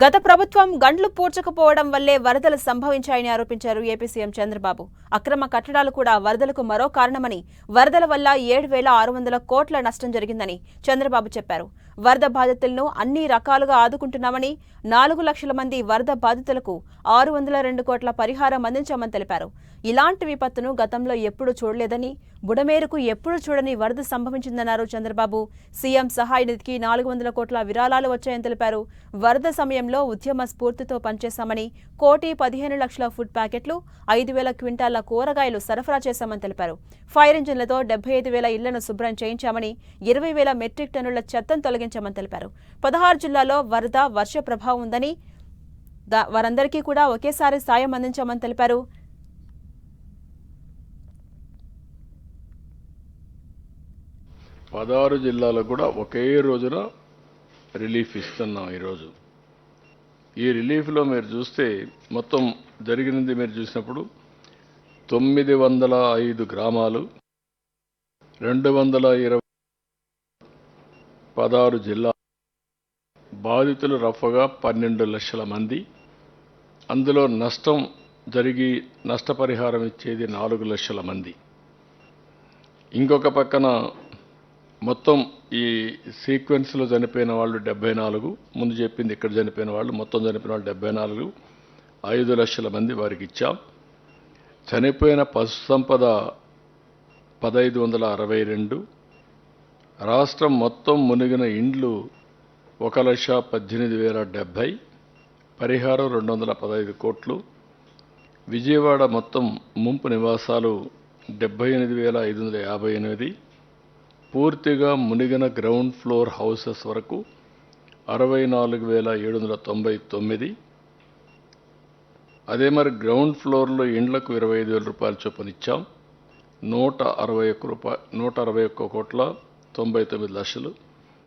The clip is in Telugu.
గత ప్రభుత్వం గండ్లు పూడ్చకపోవడం వల్లే వరదలు సంభవించాయని ఆరోపించారు ఏపీ సీఎం చంద్రబాబు. అక్రమ కట్టడాలు కూడా వరదలకు మరో కారణమని, వరదల వల్ల 7,600 కోట్ల నష్టం జరిగిందని చంద్రబాబు చెప్పారు. వరద బాధితులను అన్ని రకాలుగా ఆదుకుంటున్నామని, 4 లక్షల మంది వరద బాధితులకు 602 కోట్ల పరిహారం అందించామని తెలిపారు. ఇలాంటి విపత్తును గతంలో ఎప్పుడూ చూడలేదని, బుడమేరుకు ఎప్పుడూ చూడని వరద సంభవించిందన్నారు చంద్రబాబు. సీఎం సహాయ నిధికి 400 కోట్ల విరాళాలు వచ్చాయని తెలిపారు. వరద సమయంలో ఉద్యమ స్ఫూర్తితో పనిచేశామని, 1,15,00,000 ఫుడ్ ప్యాకెట్లు, 5,000 క్వింటాల కూరగాయలు సరఫరా చేశామని తెలిపారు. ఫైర్ ఇంజిన్లతో 75,000 ఇళ్లను శుభ్రం చేయించామని, 20,000 మెట్రిక్ టన్నుల చెత్తను తొలగించామని తెలిపారు. 16 జిల్లాల్లో వరద వర్ష ప్రభావం ఉందని, వారందరికీ కూడా ఒకేసారి సాయం అందించామని తెలిపారు. పదహారు జిల్లాలకు కూడా ఒకే రోజున రిలీఫ్ ఇస్తున్నాం. ఈరోజు ఈ రిలీఫ్లో మీరు చూస్తే మొత్తం జరిగినది మీరు చూసినప్పుడు 905 గ్రామాలు, 220 16 జిల్లా బాధితులు రఫ్గా 12 లక్షల మంది. అందులో నష్టం జరిగి నష్టపరిహారం ఇచ్చేది 4 లక్షల మంది. ఇంకొక పక్కన మొత్తం ఈ సీక్వెన్స్లో చనిపోయిన వాళ్ళు 74, ముందు చెప్పింది ఇక్కడ చనిపోయిన వాళ్ళు మొత్తం చనిపోయిన వాళ్ళు 74, 5 లక్షల మంది వారికి ఇచ్చాం. చనిపోయిన పశు సంపద 1,562. రాష్ట్రం మొత్తం మునిగిన ఇండ్లు 1,18,070. పరిహారం 215 కోట్లు. విజయవాడ మొత్తం ముంపు నివాసాలు 78,558. పూర్తిగా మునిగిన గ్రౌండ్ ఫ్లోర్ హౌసెస్ వరకు 64,799. అదే మరి గ్రౌండ్ ఫ్లోర్లో ఇండ్లకు 25,000 రూపాయల చొప్పున ఇచ్చాం. 161 కోట్ల 99 లక్షలు.